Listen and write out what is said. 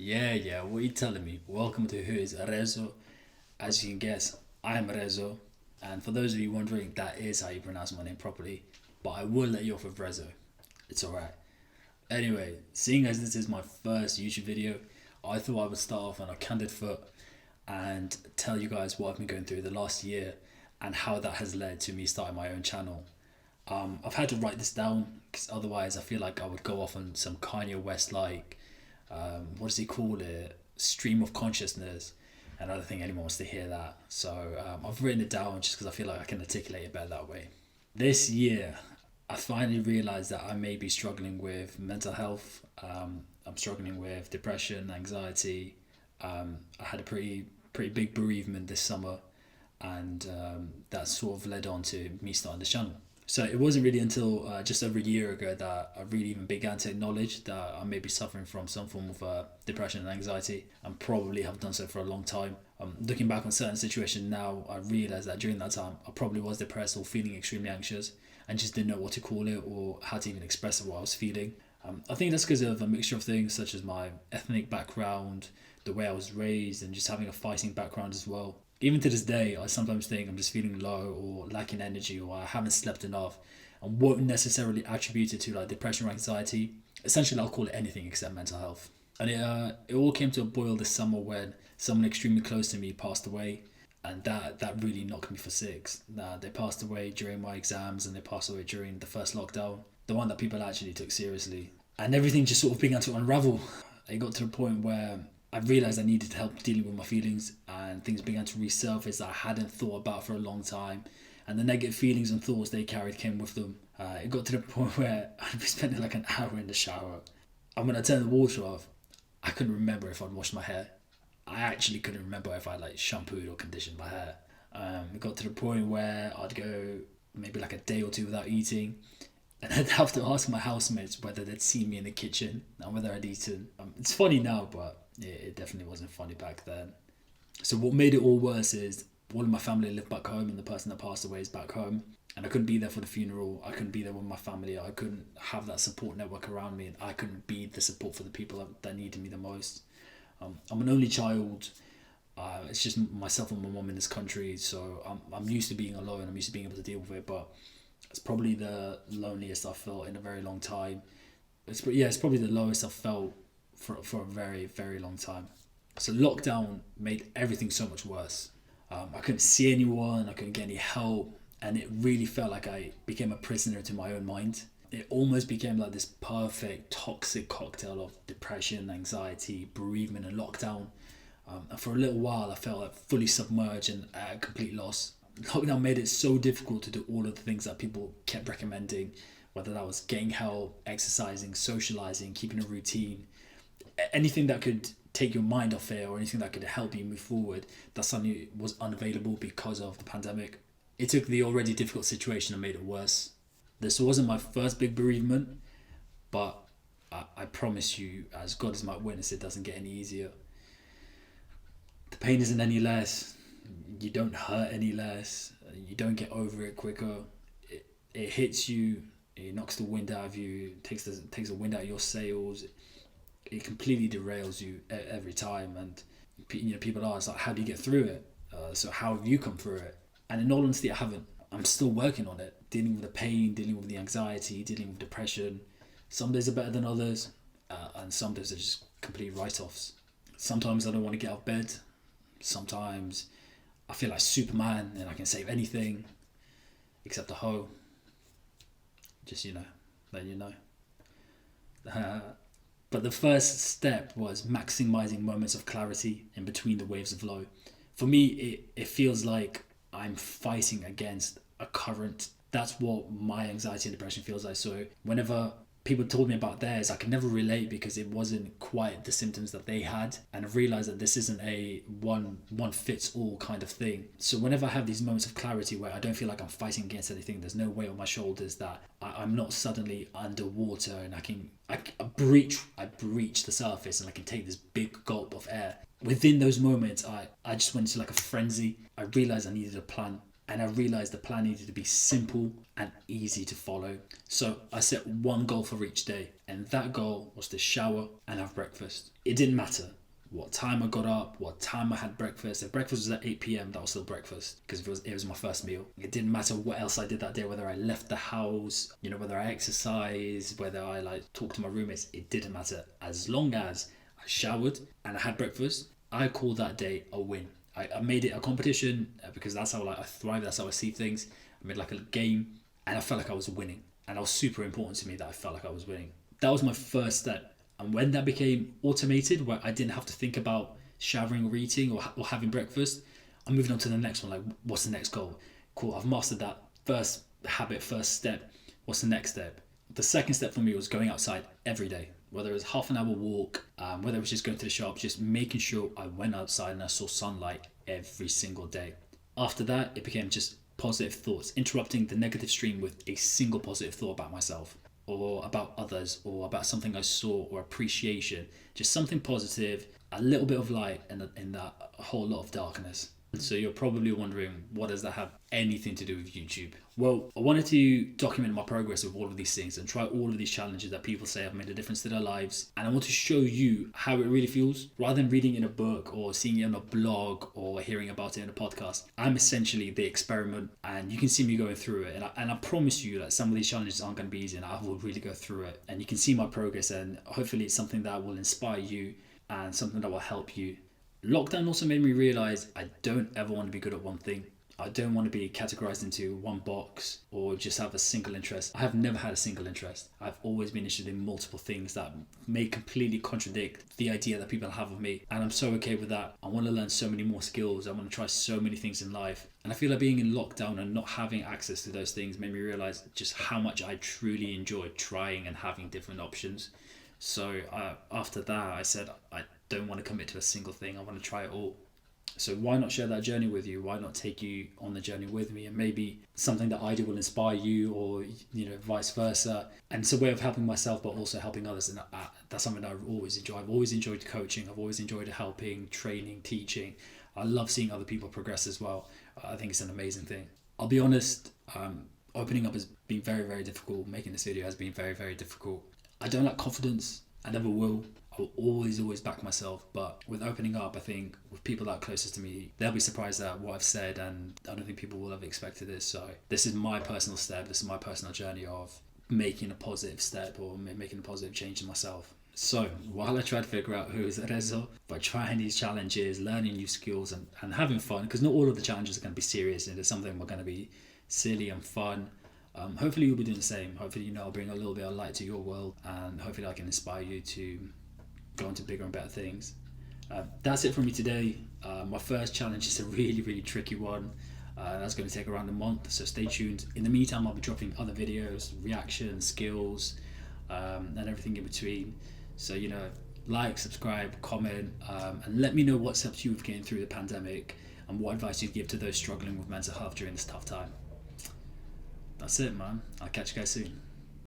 Yeah, what are you telling me? Welcome to Who is Rezo. As you can guess, I'm Rezo. And for those of you wondering, that is how you pronounce my name properly. But I will let you off with Rezo. It's alright. Anyway, seeing as this is my first YouTube video, I thought I would start off on a candid foot and tell you guys what I've been going through the last year and how that has led to me starting my own channel. I've had to write this down because otherwise I feel like I would go off on some Kanye West like what does he call it? Stream of consciousness. And I don't think anyone wants to hear that. So I've written it down just because I feel like I can articulate it better that way. This year, I finally realized that I may be struggling with mental health. I'm struggling with depression, anxiety. I had a pretty big bereavement this summer, and that sort of led on to me starting this channel. So it wasn't really until just over a year ago that I really even began to acknowledge that I may be suffering from some form of depression and anxiety, and probably have done so for a long time. Looking back on certain situations now, I realise that during that time I probably was depressed or feeling extremely anxious and just didn't know what to call it or how to even express what I was feeling. I think that's because of a mixture of things such as my ethnic background, the way I was raised, and just having a fighting background as well. Even to this day, I sometimes think I'm just feeling low or lacking energy or I haven't slept enough and won't necessarily attribute it to like depression or anxiety. Essentially, I'll call it anything except mental health. And it all came to a boil this summer when someone extremely close to me passed away, and that really knocked me for six. They passed away during my exams and they passed away during the first lockdown, the one that people actually took seriously. And everything just sort of began to unravel. It got to the point where I realised I needed help dealing with my feelings, and things began to resurface that I hadn't thought about for a long time. And the negative feelings and thoughts they carried came with them. It got to the point where I'd be spending like an hour in the shower. And when I turned the water off, I couldn't remember if I'd washed my hair. I actually couldn't remember if I like shampooed or conditioned my hair. It got to the point where I'd go maybe like a day or two without eating, and I'd have to ask my housemates whether they'd seen me in the kitchen and whether I'd eaten. It's funny now, but it definitely wasn't funny back then. So what made it all worse is all of my family lived back home and the person that passed away is back home. And I couldn't be there for the funeral. I couldn't be there with my family. I couldn't have that support network around me, and I couldn't be the support for the people that needed me the most. I'm an only child. It's just myself and my mum in this country, so I'm used to being alone. I'm used to being able to deal with it, but it's probably the loneliest I've felt in a very long time. It's probably the lowest I've felt for a very, very long time. So lockdown made everything so much worse. I couldn't see anyone, I couldn't get any help, and it really felt like I became a prisoner to my own mind. It almost became like this perfect toxic cocktail of depression, anxiety, bereavement, and lockdown. And for a little while, I felt like fully submerged and at a complete loss. Lockdown made it so difficult to do all of the things that people kept recommending, whether that was getting help, exercising, socializing, keeping a routine, anything that could take your mind off it or anything that could help you move forward. That suddenly was unavailable because of the pandemic. It took the already difficult situation and made it worse. This wasn't my first big bereavement, but I promise you, as God is my witness, it doesn't get any easier. The pain isn't any less. You don't hurt any less. You don't get over it quicker. It hits you. It knocks the wind out of you. Takes the wind out of your sails. It completely derails you every time. And people ask, like, how do you get through it? So how have you come through it? And in all honesty, I haven't. I'm still working on it, dealing with the pain, dealing with the anxiety, dealing with depression. Some days are better than others, and some days are just complete write-offs. Sometimes I don't want to get out of bed. Sometimes I feel like Superman and I can save anything except a hoe. Just, let you know. But the first step was maximizing moments of clarity in between the waves of low. For me, it feels like I'm fighting against a current. That's what my anxiety and depression feels like. So whenever people told me about theirs, I could never relate because it wasn't quite the symptoms that they had. And I've realized that this isn't a one fits all kind of thing. So whenever I have these moments of clarity where I don't feel like I'm fighting against anything, there's no weight on my shoulders, that I'm not suddenly underwater and I breach the surface and I can take this big gulp of air. Within those moments, I just went into like a frenzy. I realized I needed a plan. and I realised the plan needed to be simple and easy to follow. So I set one goal for each day, and that goal was to shower and have breakfast. It didn't matter what time I got up, what time I had breakfast. If breakfast was at 8 p.m, that was still breakfast because it was my first meal. It didn't matter what else I did that day, whether I left the house, whether I exercised, whether I talked to my roommates. It didn't matter. As long as I showered and I had breakfast, I called that day a win. I made it a competition because that's how I thrive. That's how I see things. I made a game, and I felt like I was winning. And it was super important to me that I felt like I was winning. That was my first step. And when that became automated, where I didn't have to think about showering or eating or having breakfast, I'm moving on to the next one. What's the next goal? Cool, I've mastered that first habit, first step. What's the next step? The second step for me was going outside every day. Whether it was half an hour walk, whether it was just going to the shop, just making sure I went outside and I saw sunlight every single day. After that, it became just positive thoughts, interrupting the negative stream with a single positive thought about myself, or about others, or about something I saw, or appreciation. Just something positive, a little bit of light in that whole lot of darkness. So you're probably wondering, what does that have anything to do with YouTube? Well, I wanted to document my progress with all of these things and try all of these challenges that people say have made a difference to their lives. And I want to show you how it really feels, rather than reading in a book or seeing it on a blog or hearing about it in a podcast. I'm essentially the experiment, and you can see me going through it. And I promise you that some of these challenges aren't going to be easy, and I will really go through it. And you can see my progress, and hopefully it's something that will inspire you and something that will help you. Lockdown also made me realise I don't ever want to be good at one thing. I don't want to be categorised into one box or just have a single interest. I have never had a single interest. I've always been interested in multiple things that may completely contradict the idea that people have of me. And I'm so okay with that. I want to learn so many more skills. I want to try so many things in life. And I feel like being in lockdown and not having access to those things made me realise just how much I truly enjoyed trying and having different options. So after that, I said, I don't want to commit to a single thing. I want to try it all. So why not share that journey with you? Why not take you on the journey with me? And maybe something that I do will inspire you, or vice versa. And it's a way of helping myself, but also helping others. And that's something that I always enjoy. I've always enjoyed coaching. I've always enjoyed helping, training, teaching. I love seeing other people progress as well. I think it's an amazing thing. I'll be honest, opening up has been very, very difficult. Making this video has been very, very difficult. I don't lack confidence. I never will. I'll always back myself. But with opening up, I think with people that are closest to me, they'll be surprised at what I've said, and I don't think people will have expected this. So this is my personal step. This is my personal journey of making a positive step or making a positive change in myself. So while I try to figure out who is Rezo, by trying these challenges, learning new skills and having fun, because not all of the challenges are going to be serious, and there's something we're going to be silly and fun. Hopefully you'll be doing the same. Hopefully I'll bring a little bit of light to your world, and hopefully I can inspire you to go on to bigger and better things. That's it from me today. My first challenge is a really, really tricky one. That's going to take around a month, so stay tuned. In the meantime, I'll be dropping other videos, reactions, skills, and everything in between. So like, subscribe, comment, and let me know what's helped you with getting through the pandemic, and what advice you'd give to those struggling with mental health during this tough time. That's it, man. I'll catch you guys soon.